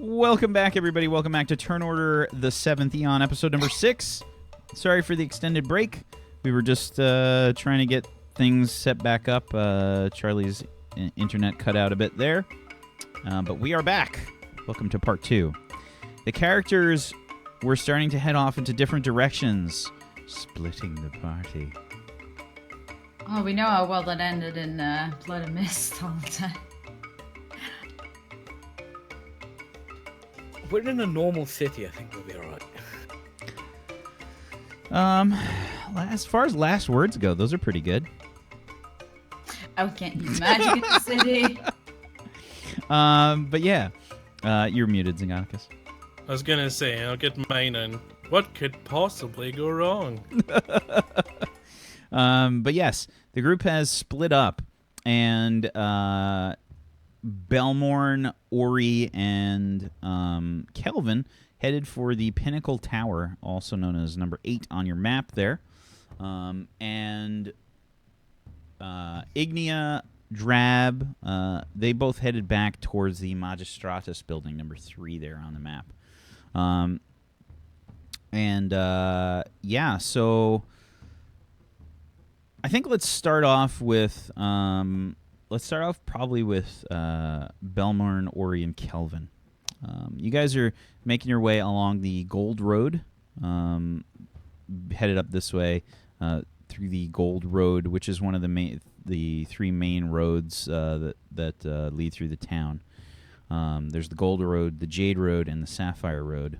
Welcome back, everybody. Welcome back to Turn Order, the Seventh Eon, episode number 6. Sorry for the extended break. We were just trying to get things set back up. Charlie's internet cut out a bit there. But we are back. Welcome to part 2. The characters were starting to head off into different directions, splitting the party. Oh, we know how well that ended in Blood and Mist all the time. We're in a normal city. I think we'll be all right. As far as last words go, those are pretty good. I can't use magic in the city. But yeah, you're muted, Zingonicus. I was gonna say, I'll get mine on. What could possibly go wrong? But yes, the group has split up, and Belmorn, Ori, and Kelvin headed for the Pinnacle Tower, also known as number 8 on your map there. And Ignia, Drab, they both headed back towards the Magistratus building, number 3 there on the map. Yeah, so I think let's start off with probably with Belmorn, Ori, and Kelvin. You guys are making your way along the Gold Road, headed up this way through the Gold Road, which is one of the 3 main roads that lead through the town. There's the Gold Road, the Jade Road, and the Sapphire Road.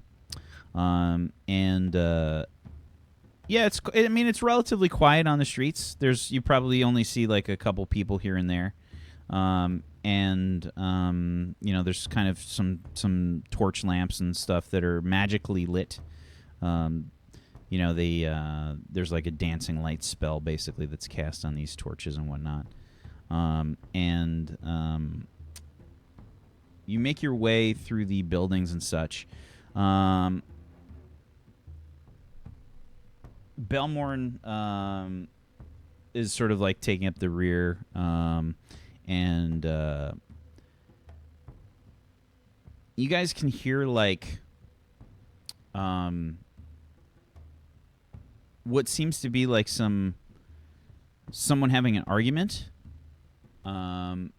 Yeah, it's relatively quiet on the streets. You probably only see like a couple people here and there. There's kind of some torch lamps and stuff that are magically lit. There's like a dancing light spell basically that's cast on these torches and whatnot. You make your way through the buildings and such. Belmorn is sort of like taking up the rear, you guys can hear like what seems to be like someone having an argument on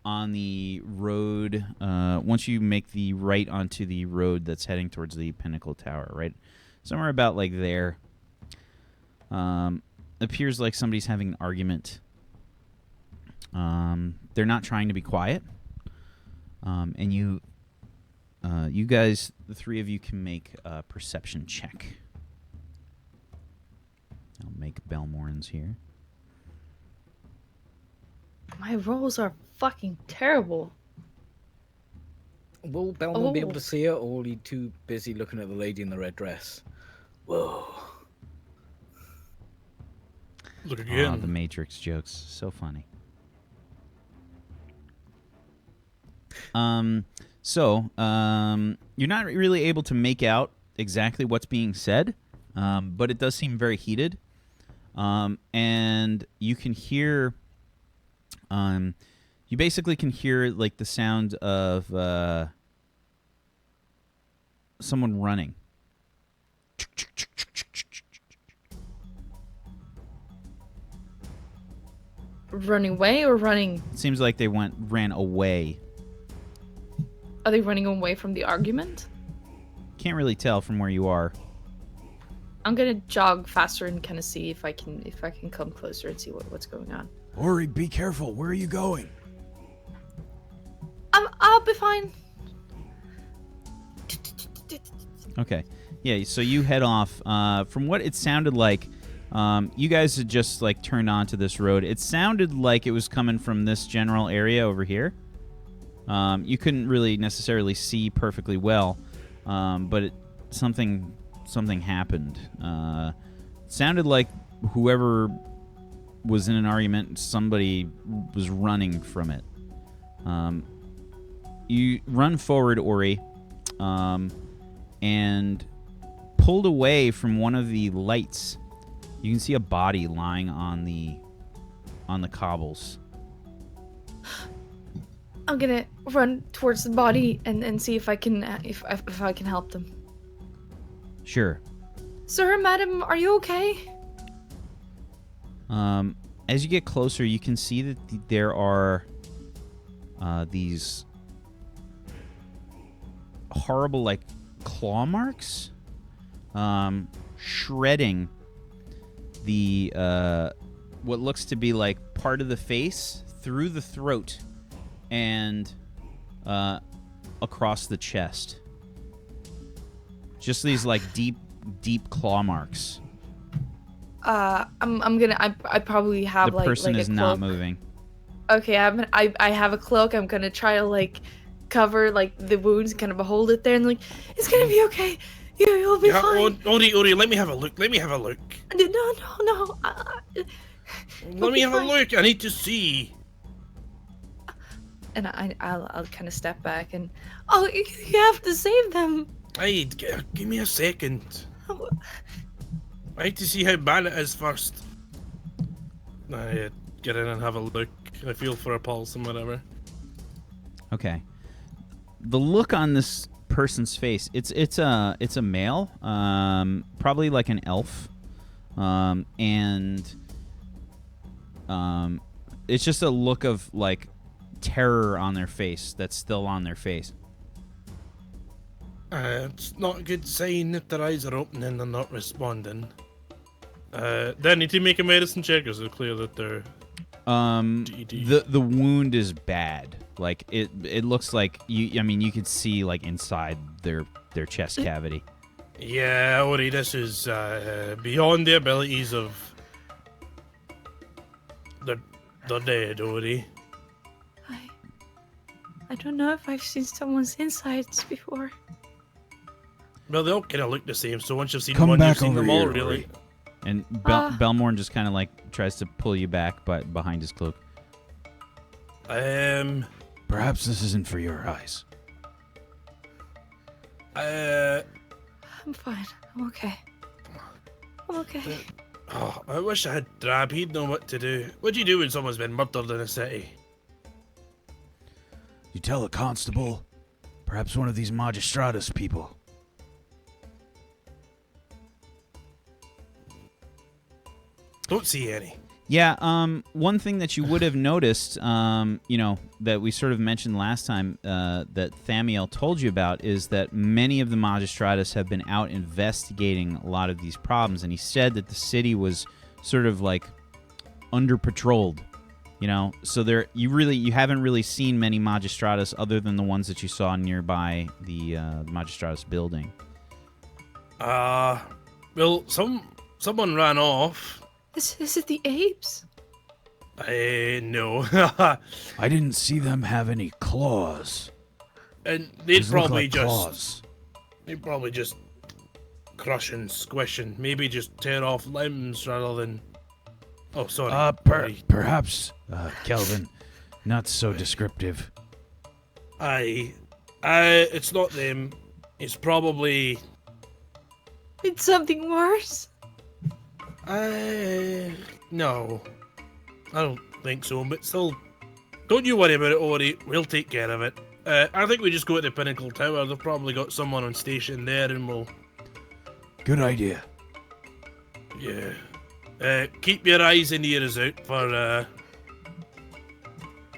the road. Once you make the right onto the road that's heading towards the Pinnacle Tower, right? Somewhere about like there. Appears like somebody's having an argument. They're not trying to be quiet. And you guys, the 3 of you, can make a perception check. I'll make Belmorn's here. My rolls are fucking terrible. Will Belmont be able to see her, or will he too busy looking at the lady in the red dress? Whoa. Look again. Oh, the Matrix jokes. So funny. You're not really able to make out exactly what's being said, but it does seem very heated. And you can hear, you basically can hear like the sound of someone running. Running away or running? It seems like they ran away. Are they running away from the argument? Can't really tell from where you are. I'm gonna jog faster and kind of see if I can come closer and see what's going on. Ori, be careful. Where are you going? I'll be fine. Okay. Yeah, so you head off. From what it sounded like, you guys had just like turned onto this road. It sounded like it was coming from this general area over here. You couldn't really necessarily see perfectly well, but something happened. Sounded like whoever was in an argument, somebody was running from it. You run forward, Ori, and pulled away from one of the lights. You can see a body lying on the cobbles. I'm gonna run towards the body and see if I can if I can help them. Sure. Sir, madam, are you okay? As you get closer, you can see that there are these horrible, like, claw marks, shredding the what looks to be like part of the face through the throat and across the chest. Just these like deep claw marks. I probably have The like person like is a not cloak. moving. Okay, I have a cloak. I'm gonna try to like cover like the wounds, kind of hold it there, and like it's gonna be okay. You'll be fine. Ori, let me have a look. Let me have a look. No. Let me have a look. I need to see. And I'll kind of step back and you have to save them. Hey, give me a second. I need to see how bad it is first. I get in and have a look. I feel for a pulse and whatever. Okay. The look on this person's face, it's a male, probably like an elf, and it's just a look of like terror on their face that's still on their face. It's not a good sign if their eyes are opening and not responding. Then need to make a medicine check. Is it clear that they're DD? The wound is bad. Like it looks like you could see like inside their chest cavity. Yeah, Ori, this is beyond the abilities of the dead, Ori. I don't know if I've seen someone's insides before. Well, they all kind of look the same, so once you've seen Come one, back you've seen over them all, here, really. Ori. And Belmorn just kind of like tries to pull you back, but behind his cloak. Perhaps this isn't for your eyes. I'm fine. I'm okay. Oh, I wish I had Drab. He'd know what to do. What do you do when someone's been murdered in a city? You tell a constable? Perhaps one of these Magistratus people. Don't see any. Yeah, one thing that you would have noticed, that we sort of mentioned last time that Thamiel told you about is that many of the Magistratus have been out investigating a lot of these problems, and he said that the city was sort of like under-patrolled, so you haven't really seen many Magistratus other than the ones that you saw nearby the Magistratus building. Well, someone ran off. Is it the apes? No. I didn't see them have any claws. And they'd These look probably like just claws. they'd probably just crush and squish and maybe just tear off limbs rather than. Oh, sorry. Perhaps, Kelvin, not so descriptive. It's not them. It's probably. It's something worse. No. I don't think so, but still. Don't you worry about it, Ori. We'll take care of it. I think we just go to the Pinnacle Tower. They've probably got someone on station there and we'll. Good idea. Yeah. Keep your eyes and ears out for,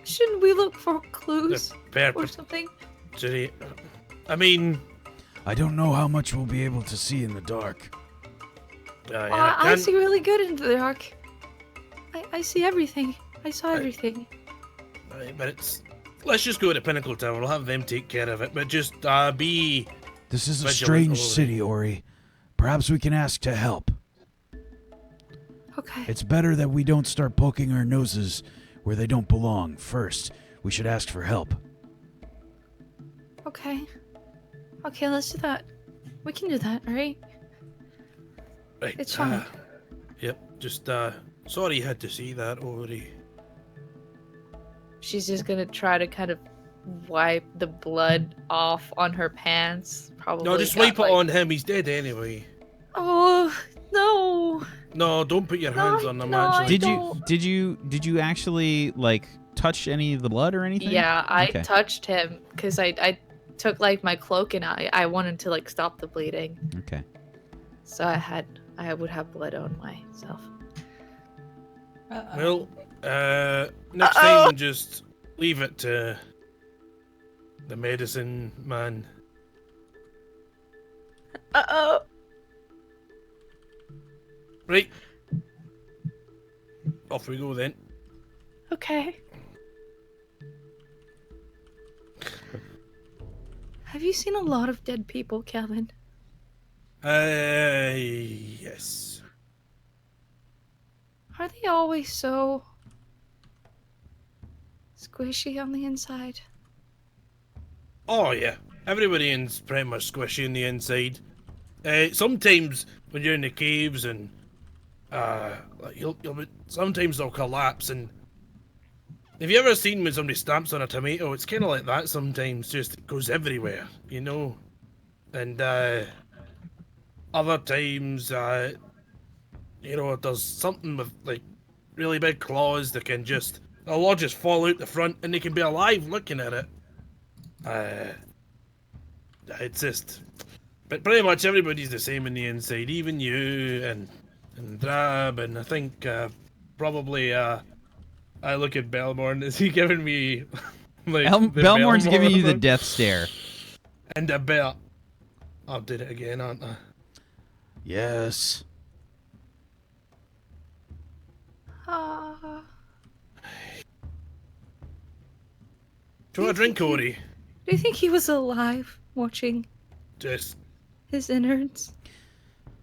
Shouldn't we look for clues or something? I mean. I don't know how much we'll be able to see in the dark. I see really good in the dark. I see everything. I saw everything. But let's just go to the Pinnacle Tower. We'll have them take care of it. But just be. This is a vigilant, strange Ori. city, Ori. Perhaps we can ask to help. Okay. It's better that we don't start poking our noses where they don't belong. First, we should ask for help. Okay, let's do that. We can do that, alright? Right. It's fine. Yep. Just sorry you had to see that, Ori. She's just gonna try to kind of wipe the blood off on her pants. Probably. No, just wipe it on him. He's dead anyway. Oh no! No, don't put your No, hands on him. no, Actually, Did you actually like touch any of the blood or anything? Yeah, I Okay. touched him because I took like my cloak and I wanted to like stop the bleeding. Okay. So I would have blood on myself. Uh-oh. Well, next time just leave it to the medicine man. Uh-oh. Right. Off we go then. Okay. Have you seen a lot of dead people, Calvin? Yes. Are they always so squishy on the inside? Oh yeah, everybody's pretty much squishy on the inside. Sometimes when you're in the caves and like sometimes they'll collapse. And have you ever seen when somebody stamps on a tomato? It's kind of like that sometimes. Just it goes everywhere, you know. And other times, you know, there's something with like really big claws that can they'll all just fall out the front and they can be alive looking at it. It's just, but pretty much everybody's the same in the inside, even you and Drab, and I think probably I look at Belmorn. Is he giving me like Belmorn's giving you the look? death stare. And a bell. I did it again, aren't I? Yes. Ah. Do you want a drink, Ori? Do you think he was alive watching Just his innards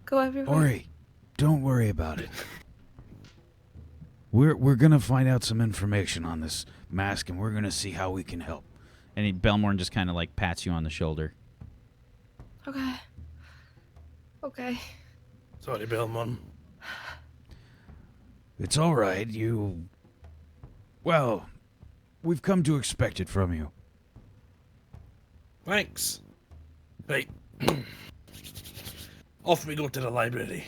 go everywhere? Ori, don't worry about it. We're gonna find out some information on this mask, and we're gonna see how we can help. And Belmorn just kind of like pats you on the shoulder. Okay. Okay. sorry, Belmorn. It's all right. Well, we've come to expect it from you. Thanks. Right. Off we go to the library.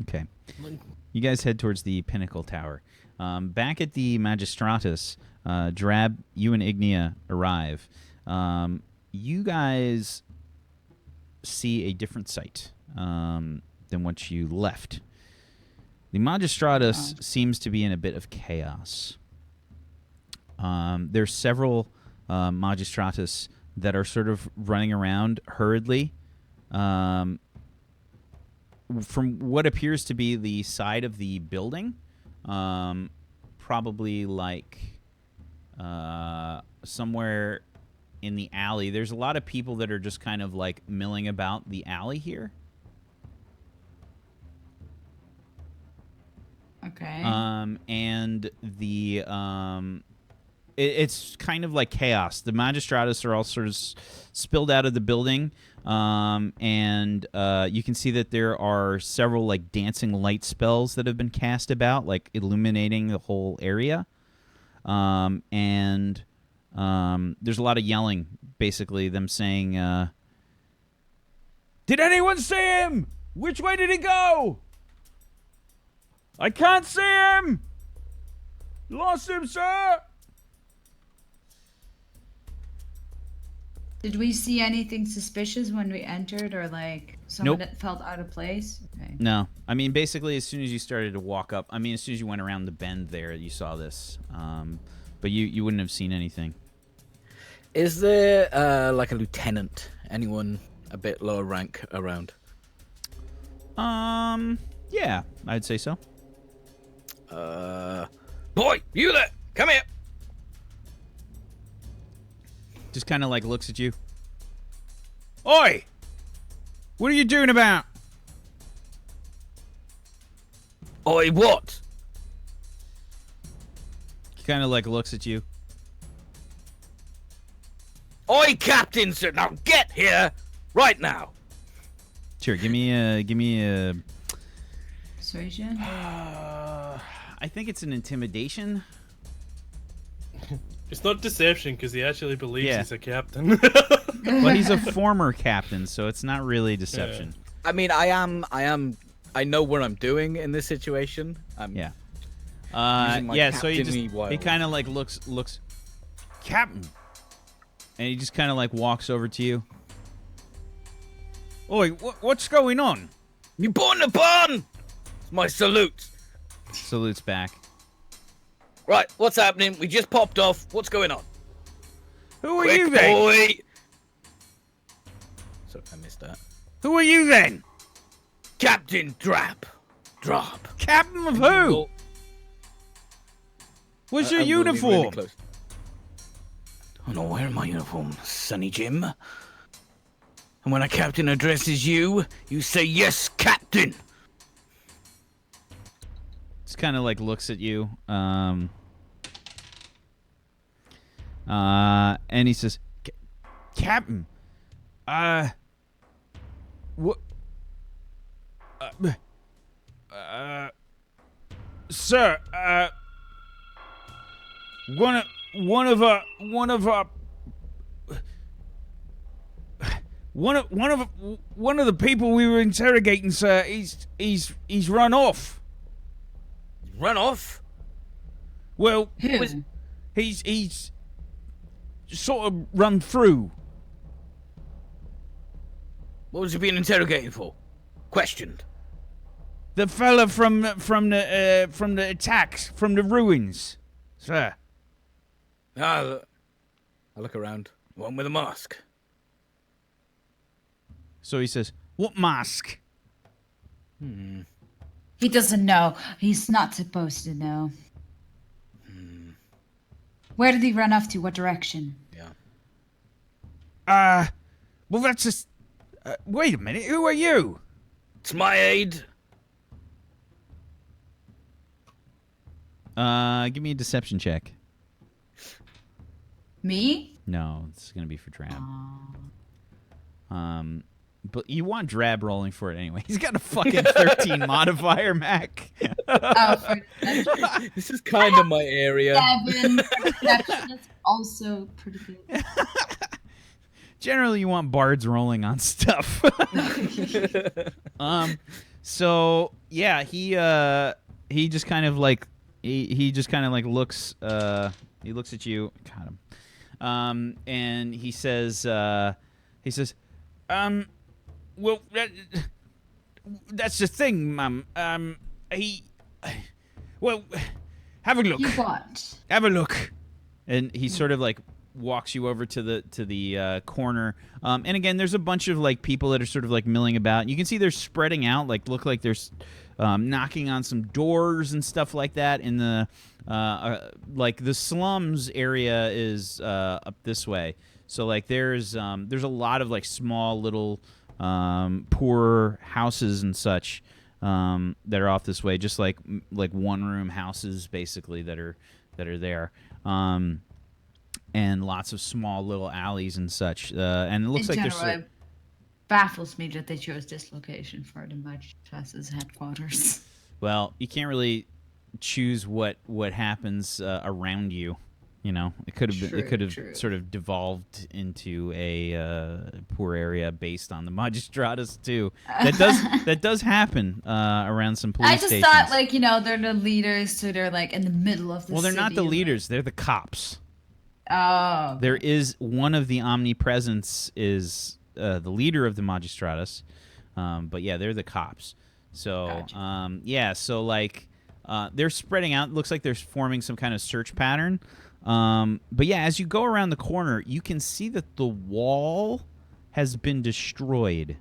Okay. You guys head towards the Pinnacle Tower. Back at the Magistratus, Drab, you and Ignia arrive. You guys see a different sight than what you left. The Magistratus seems to be in a bit of chaos. There's several Magistratus that are sort of running around hurriedly. From what appears to be the side of the building, probably like somewhere in the alley. There's a lot of people that are just kind of like milling about the alley here. Okay. And the it's kind of like chaos. The Magistratus are all sort of spilled out of the building, and you can see that there are several like dancing light spells that have been cast about, like illuminating the whole area. And there's a lot of yelling, basically them saying, "Did anyone see him? Which way did he go? I can't see him! Lost him, sir!" Did we see anything suspicious when we entered, or like someone Nope. that felt out of place? Okay. No. I mean, basically, as soon as you started to walk up, as soon as you went around the bend there, you saw this. But you wouldn't have seen anything. Is there like a lieutenant? Anyone a bit lower rank around? Yeah, I'd say so. Boy, you there! Come here! Just kind of like looks at you. Oi! What are you doing about? Oi, what? He kind of like looks at you. Oi, Captain, sir! Now get here! Right now! Sure, give me a. Persuasion? I think it's an intimidation. It's not deception because he actually believes Yeah. he's a captain. But he's a former captain, so it's not really deception. I mean, I know what I'm doing in this situation. Yeah. Using my Yeah, so he captainly wiles. kind of like looks, Captain, and he just kind of like walks over to you. Oi, what's going on? You born upon! It's my salute. Salutes back. Right, what's happening? We just popped off. What's going on? Who are Quick, you then? boy! Sorry, I missed that. Who are you then? Captain Drop. Captain of who? What's your I'm moving uniform? really close. I'm not wearing my uniform, Sonny Jim. And when a captain addresses you, you say, yes, Captain! Just kind of like looks at you. And he says, Captain, what? Sir, one of the people we were interrogating, sir, he's run off. Run off? Well, Who? he's sort of run through. What was he being interrogated for? Questioned. The fella from the attacks from the ruins, sir. I look around. One with a mask. So he says, "What mask?" He doesn't know. He's not supposed to know. Where did he run off to? What direction? Yeah. Well, that's just. Wait a minute. Who are you? It's my aide. Give me a deception check. Me? No, this is gonna be for Drab. But you want Drab rolling for it anyway. He's got a fucking 13 modifier, Mac. This is kind of my area. 7. Perception is also pretty good. Generally, you want bards rolling on stuff. So yeah, he just kind of like he just kind of like looks he looks at you. Got him. And he says well, that's the thing, ma'am. Well, have a look. You what? Have a look. And he sort of like walks you over to the corner. And again, there's a bunch of like people that are sort of like milling about. You can see they're spreading out, like look like there's knocking on some doors and stuff like that. In the like the slums area is up this way. So like there's a lot of like small little poor houses and such that are off this way, just like one room houses basically that are there. And lots of small little alleys and such. And it looks In like general, it baffles me that they chose this location for the Magistratus headquarters. Well, you can't really choose what happens around you. You know, it could have True. sort of devolved into a poor area based on the Magistratus too. That does happen around some police I just stations. thought, like, they're the leaders, so they're like in the middle of the Well, they're not the city, leaders; they're the cops. Oh. There is one of the omnipresents is the leader of the Magistratus, but yeah, they're the cops. So Gotcha. yeah, so like they're spreading out. It looks like they're forming some kind of search pattern. But yeah, as you go around the corner, you can see that the wall has been destroyed.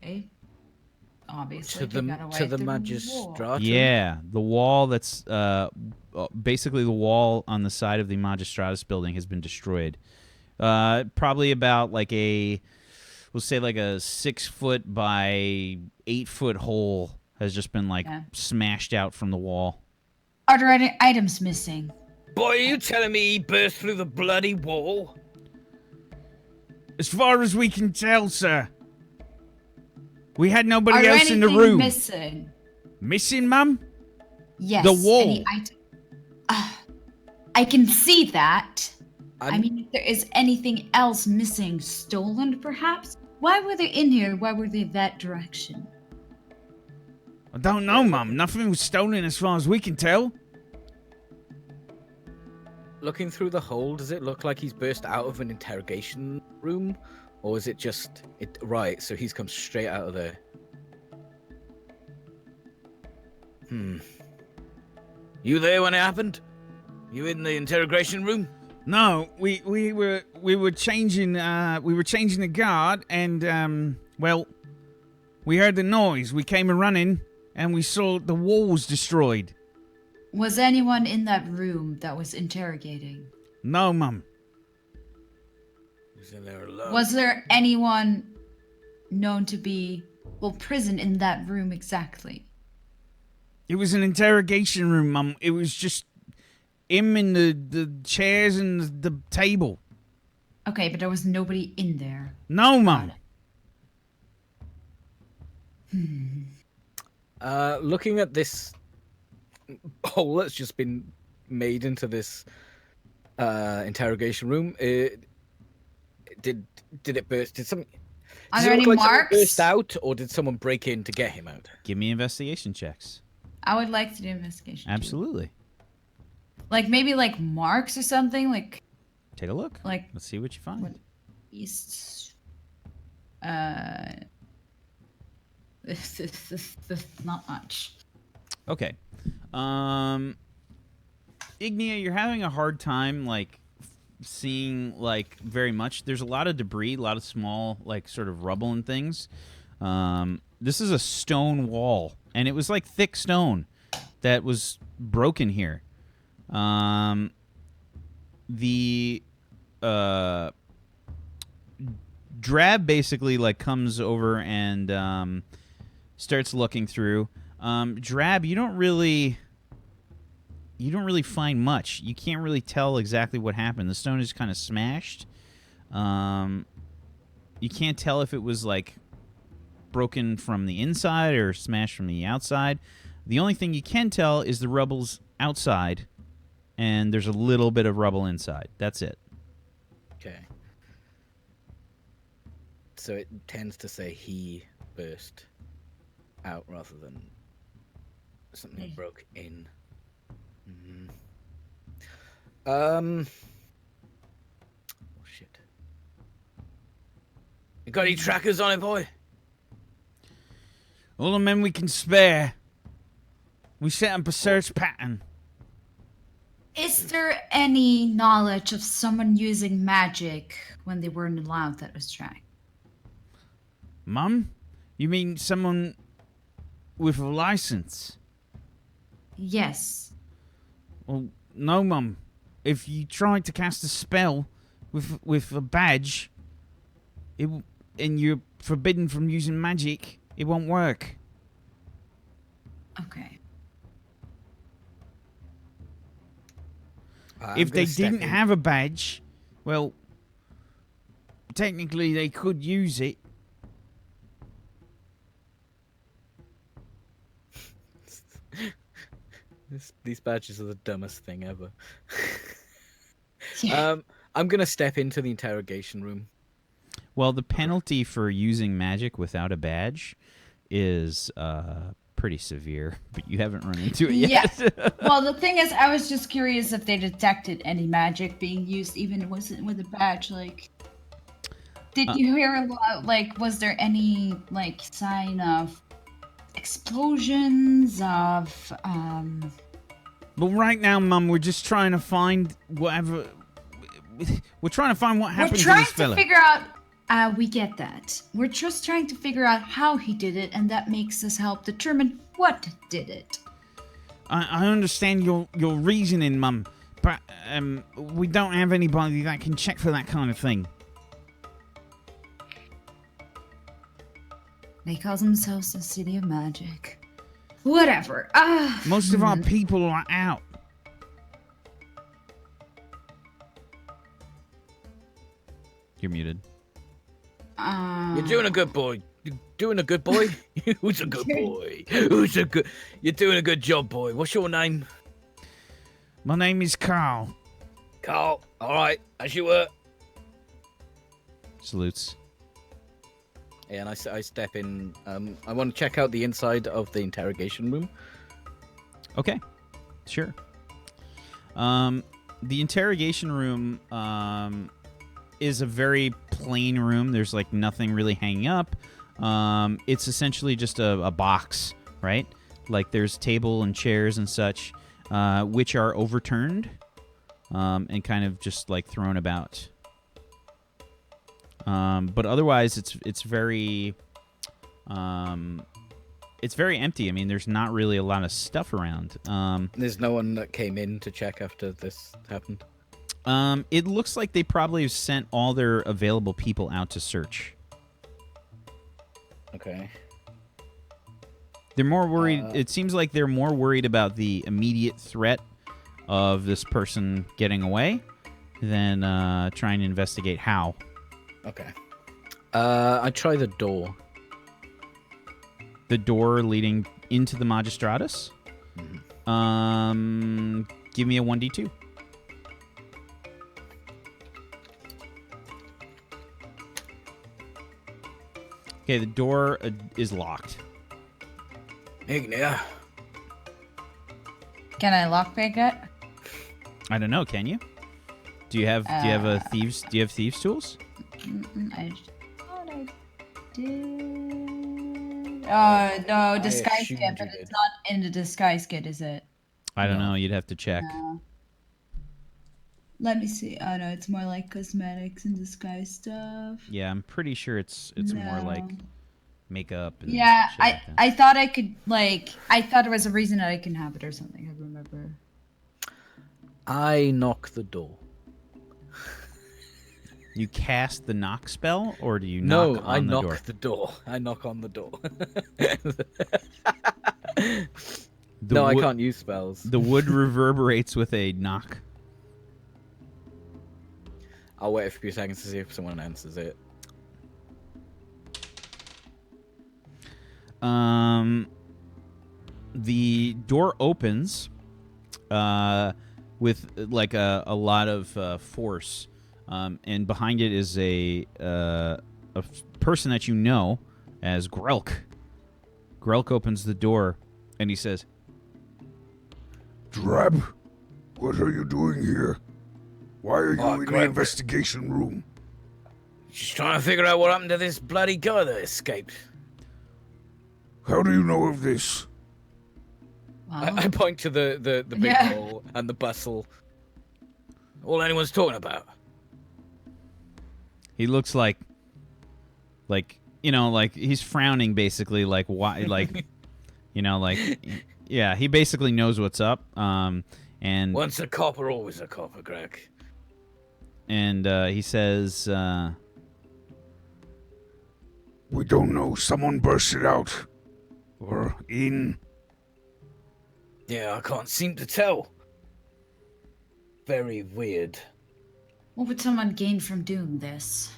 Okay. Obviously, To the Magistratus. Yeah, the wall that's basically the wall on the side of the Magistratus building has been destroyed. Probably about like we'll say like a 6-foot by 8-foot hole has just been like smashed out from the wall. Are there any items missing? Boy, are you telling me he burst through the bloody wall? As far as we can tell, sir. We had nobody Are there else in the anything room. missing? Missing, ma'am? Yes. The wall. Any item? I can see that. I mean, if there is anything else missing, stolen perhaps? Why were they in here? Why were they that direction? I don't know, Mum. Nothing was stolen as far as we can tell. Looking through the hole, does it look like he's burst out of an interrogation room? Or is it just... Right, so he's come straight out of there. You there when it happened? You in the interrogation room? No, we were changing the guard, and well, we heard the noise. We came running, and we saw the walls destroyed. Was anyone in that room that was interrogating? No, Mum. He's in there alone. Was there anyone known to be, present in that room exactly? It was an interrogation room, Mum. It was just him and the chairs and the table. Okay, but there was nobody in there. No, Mum. Looking at this hole that's just been made into this interrogation room, did it burst? Did some? Are there any someone marks? burst out, or did someone break in to get him out? Give me investigation checks. I would like to do investigation. too. Absolutely. Like maybe like marks or something. Like Take a look. Like- Let's see what you find. what- east. Not much. Okay. Ignia, you're having a hard time like seeing like very much. There's a lot of debris, a lot of small like sort of rubble and things. This is a stone wall, and it was like thick stone that was broken here. The Drab basically like comes over and starts looking through. Drab, you don't really find much. You can't really tell exactly what happened. The stone is kind of smashed. You can't tell if it was like broken from the inside or smashed from the outside. The only thing you can tell is the rubble's outside, and there's a little bit of rubble inside. That's it. Okay. So it tends to say he burst out rather than something broke in. Oh shit. You got any trackers on it, boy? All the men we can spare. We set up a search pattern. Is there any knowledge of someone using magic when they weren't allowed that was tracked? Mum? You mean someone with a license? Yes. Well, no, Mum. If you tried to cast a spell with a badge, and you're forbidden from using magic, it won't work. Okay. If they didn't have a badge, well, technically they could use it. These badges are the dumbest thing ever. Yeah. I'm gonna step into the interrogation room. Well, the penalty for using magic without a badge is pretty severe, but you haven't run into it yet. Yeah. Well, the thing is, I was just curious if they detected any magic being used, even with a badge. Like, did you hear a lot? Like, was there any like sign of explosions of? But right now, Mum, we're just trying to find whatever. We're trying to find what happened We're to trying this fella. to figure out. We get that. We're just trying to figure out how he did it, and that makes us help determine what did it. I understand your reasoning, Mum, but we don't have anybody that can check for that kind of thing. They call themselves the City of Magic. Whatever. Most of our people are out. You're muted. You're doing a good boy. You're doing a good boy. Who's a good boy? Who's a good? You're doing a good job, boy. What's your name? My name is Carl. Carl. All right, as you were. Salutes. and I step in. I want to check out the inside of the interrogation room. Okay, sure. The interrogation room is a very plain room. There's like nothing really hanging up. It's essentially just a box, right? Like there's table and chairs and such, which are overturned and kind of just like thrown about. But otherwise, it's very empty. I mean, there's not really a lot of stuff around. There's no one that came in to check after this happened. It looks like they probably have sent all their available people out to search. Okay. They're more worried. It seems like they're more worried about the immediate threat of this person getting away than trying to investigate how. Okay. I try the door. The door leading into the Magistratus? Mm-hmm. Give me a 1d2. Okay, the door is locked. Ignia. Can I lockpick it? I don't know. Can you? Do you have a thieves? Do you have thieves tools? I thought I did. Oh no, disguise assumed kit, but you it's did. not in the disguise kit, is it? I don't know. You'd have to check. No. Let me see. Oh no, it's more like cosmetics and disguise stuff. Yeah, I'm pretty sure it's more No. like makeup. And Yeah, shit like that. I thought I could I thought there was a reason that I can have it or something. I remember. I knock the door. You cast the knock spell, or do you No, knock I on the knock door? the door. I knock on the door. The no, I wood- can't use spells. The wood reverberates with a knock. I'll wait a few seconds to see if someone answers it. The door opens with like a lot of force, and behind it is a person that you know as Grelk. Grelk opens the door, and he says, Drab, what are you doing here? Why are you Oh, in the Grab. investigation room? Just trying to figure out what happened to this bloody guy that escaped. How do you know of this? Wow. I point to the big Yeah. hole and the bustle. All anyone's talking about. he looks like like he's frowning, basically, like why, like yeah, he basically knows what's up. And Once a copper, always a copper, Greg. and he says, We don't know. Someone bursted out. Or in. Yeah, I can't seem to tell. Very weird. What would someone gain from doing this?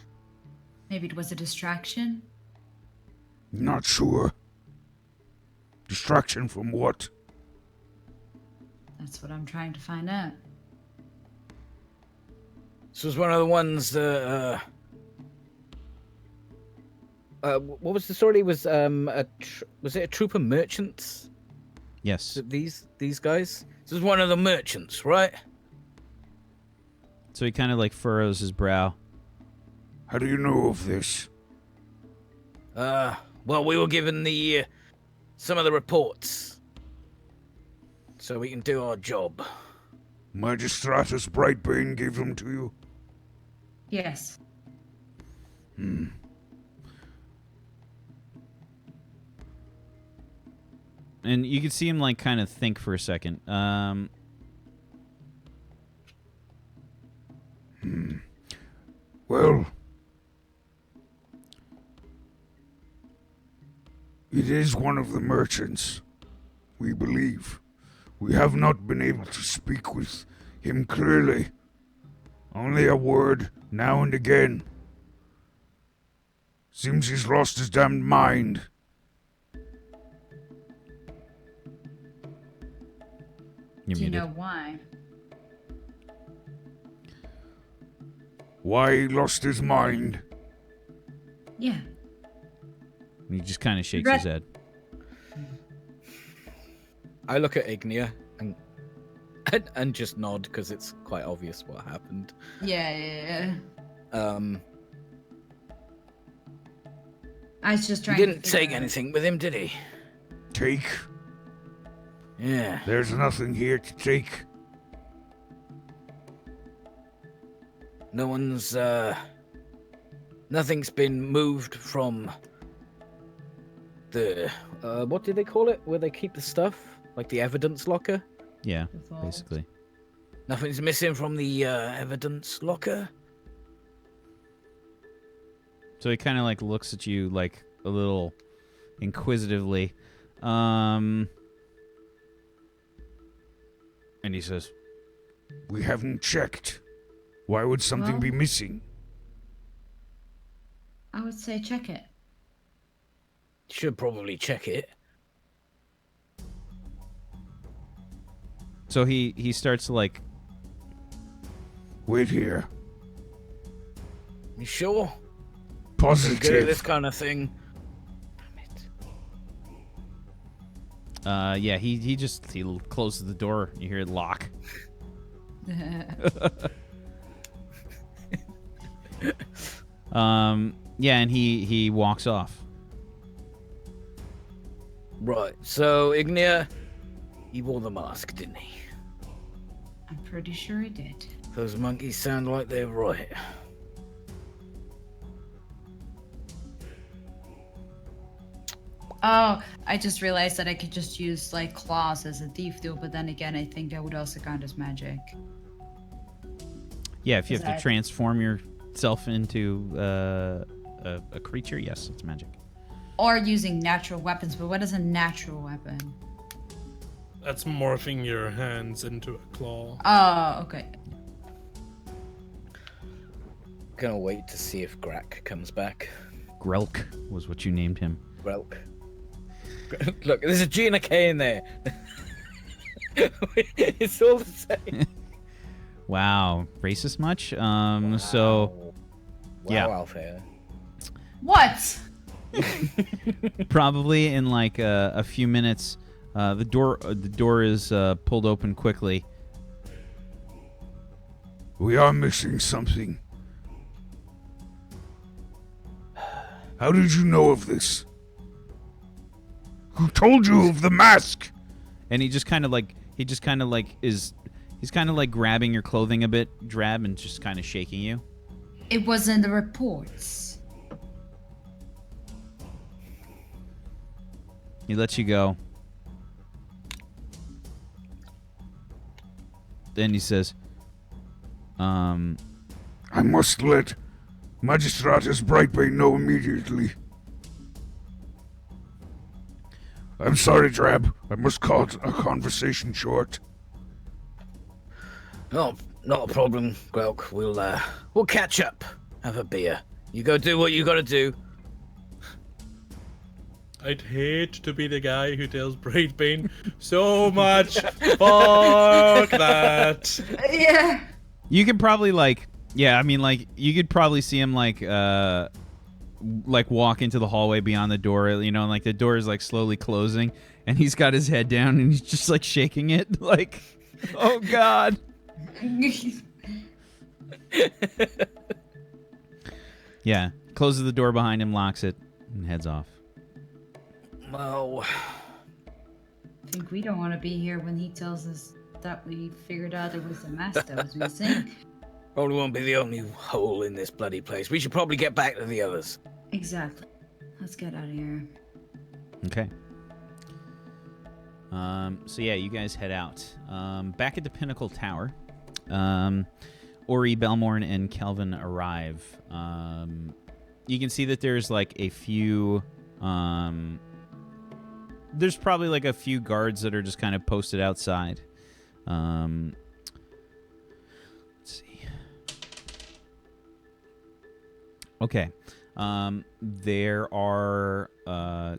Maybe it was a distraction? Not sure. Distraction from what? That's what I'm trying to find out. This was one of the ones that, what was the story? It was was it a troop of merchants? yes. These guys? This was one of the merchants, right? So he kind of like furrows his brow. How do you know of this? Well, we were given the some of the reports, so we can do our job. Magistratus Brightbane gave them to you? Yes. And you can see him like kind of think for a second. Well, it is one of the merchants, we believe. We have not been able to speak with him clearly. Only a word now and again. Seems he's lost his damned mind. You're Do you muted. know why? Why he lost his mind? Yeah. And he just kind of shakes his head. I look at Ignia and just nod because it's quite obvious what happened. Yeah. I was just trying. He didn't to take figure out- anything with him, did he? Take? Yeah. There's nothing here to take. No one's, nothing's been moved from the, what do they call it? Where they keep the stuff? Like the evidence locker? Yeah, The vault. basically. Nothing's missing from the, evidence locker? So he kind of like looks at you like a little inquisitively. And he says, We haven't checked. Why would something Well- be missing? I would say check it. Should probably check it. so he starts to like, Wait here. You sure? Pretty good at Positive. this kind of thing. Damn it. yeah, he closes the door. You hear it lock. Yeah, and he walks off. Right, so Ignia, he wore the mask, didn't he? I'm pretty sure it did. Those monkeys sound like they're right. Oh, I just realized that I could just use like claws as a thief tool, but then again, I think that would also count as magic. Yeah, if you have to Exactly. transform yourself into a creature, yes, it's magic. Or using natural weapons, but what is a natural weapon? That's morphing your hands into a claw. Oh, okay. Gonna wait to see if Grak comes back. Grelk was what you named him. Relk. Look, there's a G and a K in there. It's all the same. Wow, racist much? So Wow, yeah. Alfie. What? probably in like a few minutes, the door is pulled open quickly. We are missing something. How did you know of this? Who told you of the mask? And he's kind of like grabbing your clothing a bit, Drab, and just kind of shaking you. It was in the reports. He lets you go. Then he says, I must let Magistratus Brightbane know immediately. I'm sorry, Drab. I must cut a conversation short. No, not a problem, Grelk. We'll catch up. Have a beer. You go do what you gotta do. I'd hate to be the guy who tells Brightbane so much. Fuck that. Yeah. you could probably you could probably see him like walk into the hallway beyond the door, and like the door is like slowly closing, and he's got his head down and he's just like shaking it like, oh god. Yeah, closes the door behind him, locks it, and heads off. Well, I think we don't want to be here when he tells us that we figured out there was a mask that was missing. probably won't be the only hole in this bloody place. We should probably get back to the others. Exactly. Let's get out of here. Okay. So yeah, you guys head out. Back at the Pinnacle Tower, Ori, Belmorn, and Kelvin arrive. You can see that there's like a few. There's probably like a few guards that are just kind of posted outside. Let's see. Okay. There are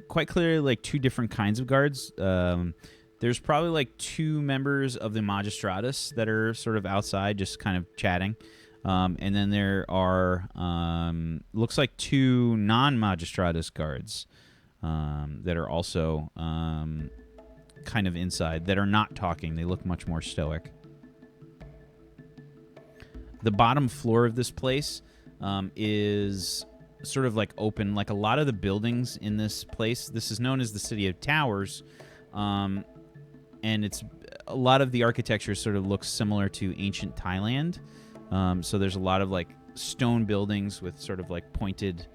quite clearly like two different kinds of guards. There's probably like two members of the Magistratus that are sort of outside just kind of chatting. And then there are looks like two non-Magistratus guards. that are also kind of inside that are not talking. They look much more stoic. The bottom floor of this place is sort of like open, like a lot of the buildings in this place. This is known as the City of Towers, and it's a lot of the architecture sort of looks similar to ancient Thailand. So there's a lot of like stone buildings with sort of like pointed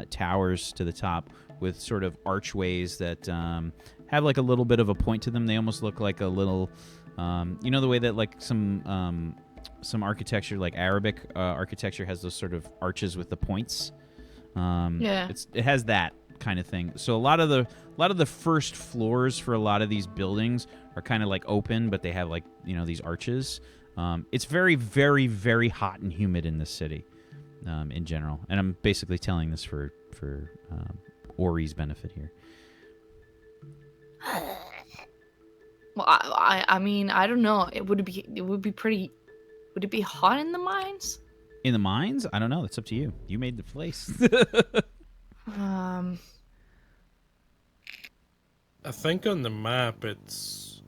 towers to the top with sort of archways that have like a little bit of a point to them. They almost look like a little, you know, the way that like some architecture, like Arabic architecture, has those sort of arches with the points. Yeah. It has that kind of thing. So a lot of the first floors for a lot of these buildings are kind of like open, but they have like, you know, these arches. It's very, very, very hot and humid in this city, in general. And I'm basically telling this for Ori's benefit here. Well, I mean, I don't know. Would it be hot in the mines? In the mines? I don't know. That's up to you. You made the place. I think on the map it's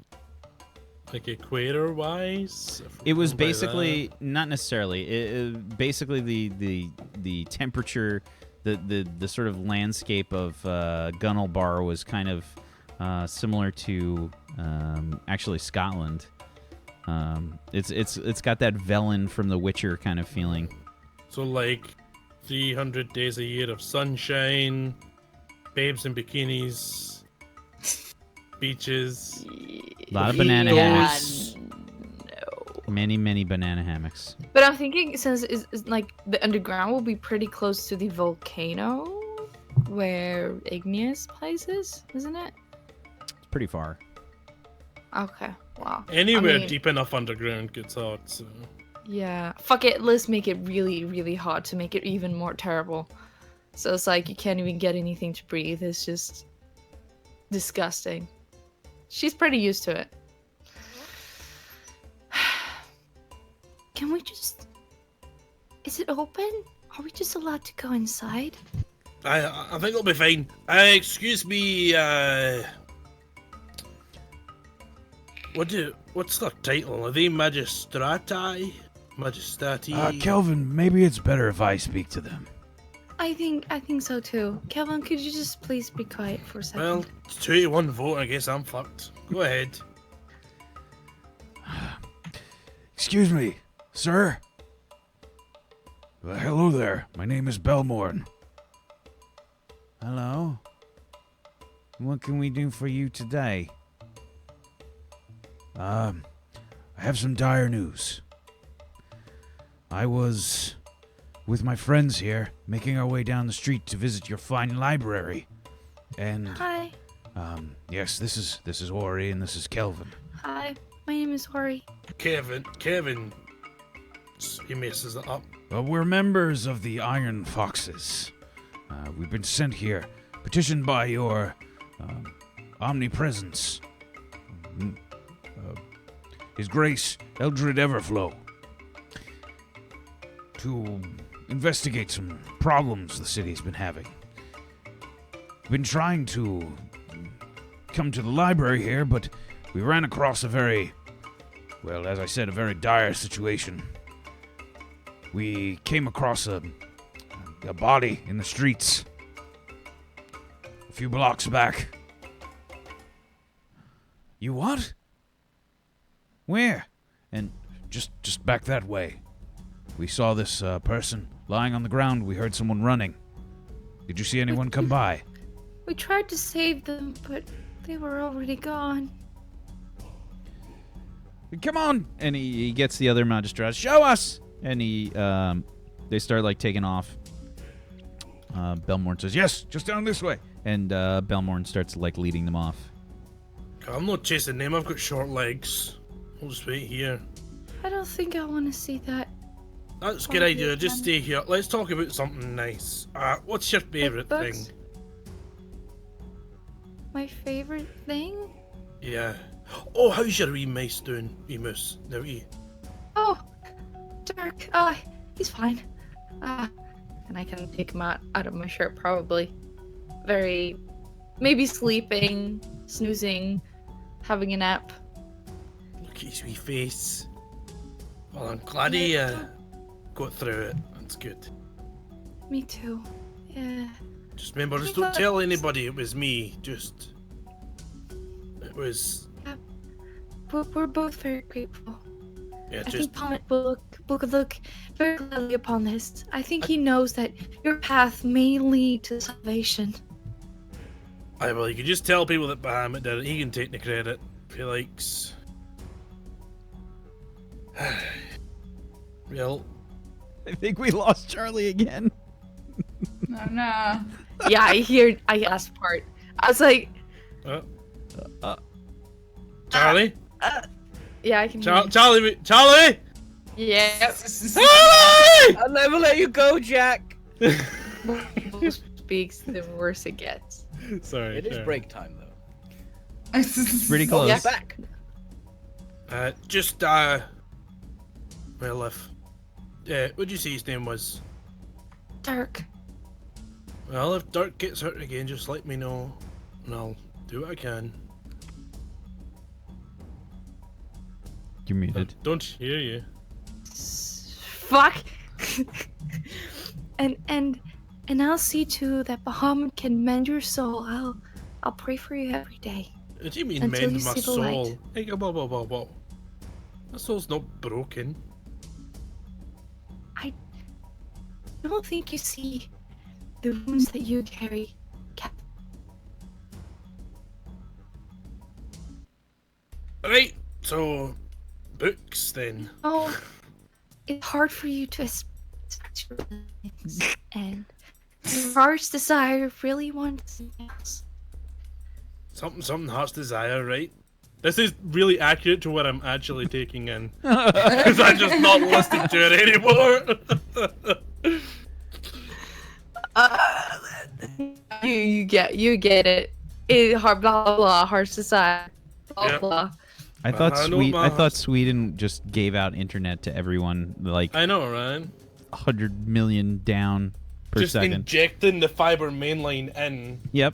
like equator-wise. It was basically not necessarily. Basically, the temperature, the sort of landscape of Gunnel Bar was kind of similar to actually Scotland. It's got that Velen from The Witcher kind of feeling. So like 300 days a year of sunshine, babes in bikinis, beaches. A lot of banana hammocks. Many, many banana hammocks. But I'm thinking, since is like the underground will be pretty close to the volcano where Igneous place is, isn't it? It's pretty far. Okay. Wow. Anywhere I mean, deep enough underground gets hot. So. Yeah. Fuck it. Let's make it really, really hot to make it even more terrible. So it's like you can't even get anything to breathe. It's just disgusting. She's pretty used to it. Can we just... Is it open? Are we just allowed to go inside? I think it'll be fine. Excuse me, what's their title? Are they Magistrati? Magistrati? Kelvin, maybe it's better if I speak to them. I think so too. Kevin, could you just please be quiet for a second? Well, it's 2 to 1 vote, I guess I'm fucked. Go ahead. Excuse me, sir? Hello there. My name is Belmorn. Hello? What can we do for you today? I have some dire news. I was with my friends here, making our way down the street to visit your fine library. And Hi. yes, this is Ori and this is Kelvin. Hi. My name is Hori. Kevin, he messes it up. Well, we're members of the Iron Foxes. We've been sent here, petitioned by your omnipresence. His Grace, Eldred Everflow, to investigate some problems the city's been having. We've been trying to come to the library here, but we ran across a very, well, as I said, a very dire situation. We came across a body in the streets a few blocks back. You what? Where? And just back that way. We saw this person lying on the ground. We heard someone running. Did you see anyone come by? We tried to save them, but they were already gone. Come on! And he gets the other Magistratus. Show us! And they start like taking off. Belmorn says, "Yes, just down this way." And Belmorn starts like leading them off. I'm not chasing them, I've got short legs. I'll just wait here. I don't think I want to see that. That's a good idea, just stay here. Let's talk about something nice. What's your favourite thing? Books? My favorite thing? Yeah. Oh, how's your wee mice doing? Wee moose. There we. Oh, Dirk. He's fine. And I can take him out of my shirt, probably. Very maybe sleeping, snoozing, having a nap. Look at his wee face. Well, I'm glad he got through it. That's good. Me too. Yeah. Just remember, just don't tell anybody it was me. Just it was. We're both very grateful. Yeah, I just think Palmet will look very gladly upon this. I think he knows that your path may lead to salvation. well, you can just tell people that Bahamut did it. He can take the credit if he likes. Well, I think we lost Charlie again. No, no. Yeah, I asked part. I was like, Charlie. yeah, I can hear you. Charlie. Charlie. Yep. Charlie! I'll never let you go, Jack. Who speaks, the worse it gets. Sorry. It is break time, though. It's pretty close. Yeah, back. Well, if what'd you say his name was? Dark. Well, if Dirk gets hurt again, just let me know, and I'll do what I can. You're muted. Don't hear you. Fuck. and I'll see too that Bahamut can mend your soul. I'll pray for you every day. What do you mean Until mend you my see the soul? light. Hey, whoa. My soul's not broken. I don't think you see the wounds that you carry, Captain. Right, so books then. Oh, it's hard for you to expect your feelings, and your heart's desire really wants something else. Something heart's desire, right? This is really accurate to what I'm actually taking in. Because I'm just not listening to it anymore. You get it. Blah blah blah. Heart's desire. Blah Yep. blah. I thought I know my I thought heart. Sweden just gave out internet to everyone, like I know, Ryan. 100 million down per Just second. injecting the fiber mainline in. Yep.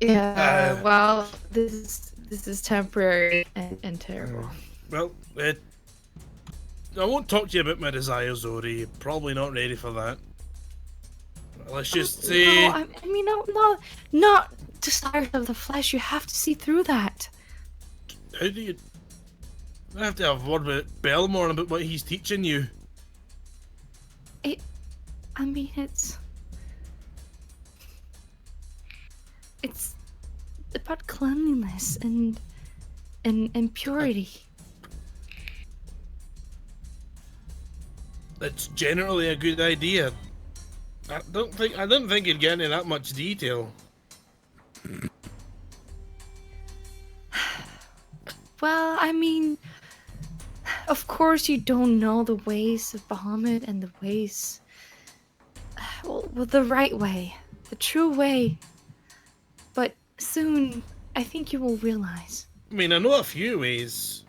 Yeah. Well, this is temporary and terrible. Well, I won't talk to you about my desires, Ori. You're probably not ready for that. Let's just say... No, I mean, no, not desires of the flesh. You have to see through that. How do you... I have to have a word with Belmore about what he's teaching you. I mean, it's about cleanliness and purity. That's generally a good idea. I didn't think you'd get into that much detail. Well, I mean, of course you don't know the ways of Bahamut and the ways, well, the right way, the true way. But soon, I think you will realize. I mean, I know a few ways.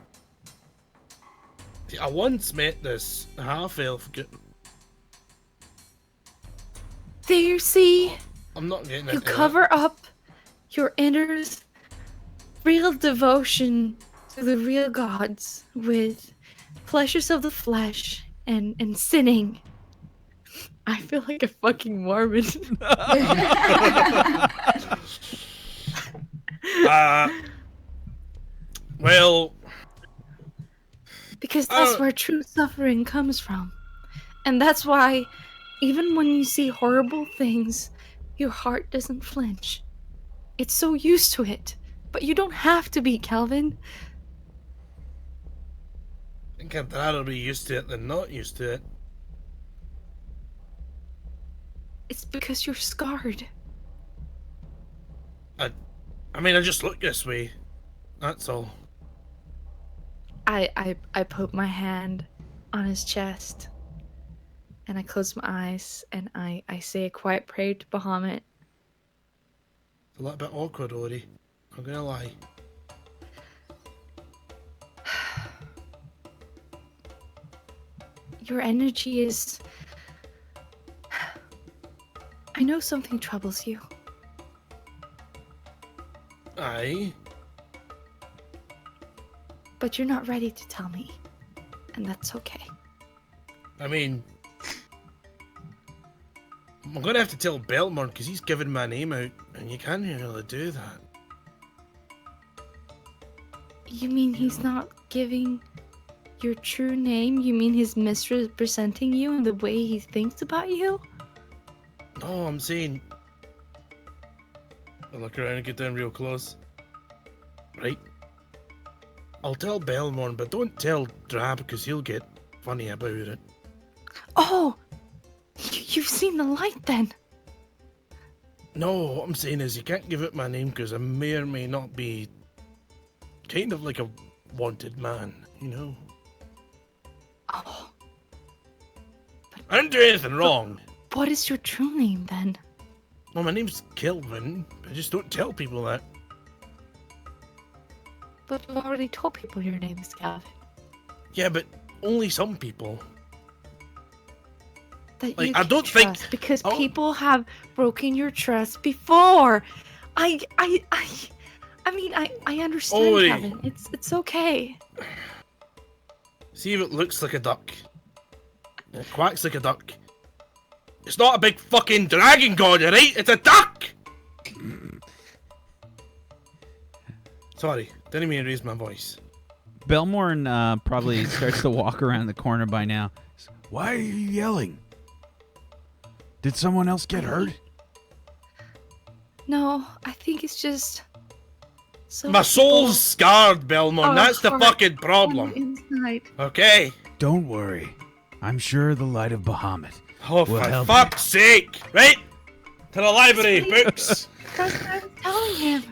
See, I once met this half-elf. There, you see, I'm not getting you into cover up your inner real devotion to the real gods with pleasures of the flesh and sinning. I feel like a fucking Mormon. Well, Because that's where true suffering comes from. And that's why, even when you see horrible things, your heart doesn't flinch. It's so used to it. But you don't have to be, Calvin. I think I'd rather be used to it than not used to it. It's because you're scarred. I mean, I just look this way. That's all. I put my hand on his chest. And I close my eyes and I say a quiet prayer to Bahamut. It's a little bit awkward, Ori. I'm gonna lie. Your energy is... I know something troubles you. Aye. But you're not ready to tell me. And that's okay. I mean, I'm gonna have to tell Belmont because he's given my name out, and you can't really do that. You mean he's not giving your true name? You mean he's misrepresenting you in the way he thinks about you? No, I'm saying. I look around and get down real close. Right. I'll tell Belmont, but don't tell Drab because he'll get funny about it. Oh! You've seen the light then? No, what I'm saying is you can't give it my name because I may or may not be kind of like a wanted man, you know? Oh. I didn't do anything wrong. What is your true name then? Well, my name's Kelvin. I just don't tell people that. But you've already told people your name is Calvin. Yeah, but only some people. That Like, you I can don't think- trust, because Oh. people have broken your trust before. I mean, I understand, Oi. Kevin. It's okay. See if it looks like a duck. It quacks like a duck. It's not a big fucking dragon god, alright? It's a duck! Sorry, didn't mean to raise my voice. Belmorn probably starts to walk around the corner by now. Why are you yelling? Did someone else get hurt? No, I think it's just so My soul's scarred, Belmont. Our That's the heart fucking on problem. the inside. Okay? Don't worry. I'm sure the light of Bahamut. Oh, Will for help fuck's sake! Right? To the library, books! That's what I was telling him.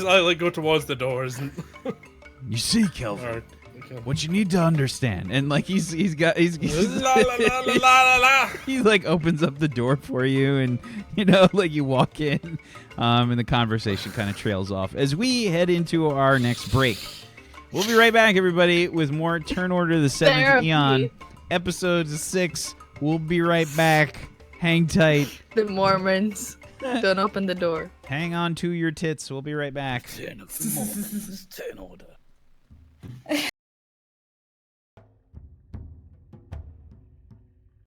I like go towards the doors and. You see, Kelvin, Alright, okay. What you need to understand, and like he's La la la la la la. he like opens up the door for you, and you know, like you walk in, and the conversation kind of trails off as we head into our next break. We'll be right back, everybody, with more Turn Order the Seventh Therapy. Eon, episodes 6. We'll be right back. Hang tight. The Mormons. Don't open the door. Hang on to your tits. We'll be right back. Turn order.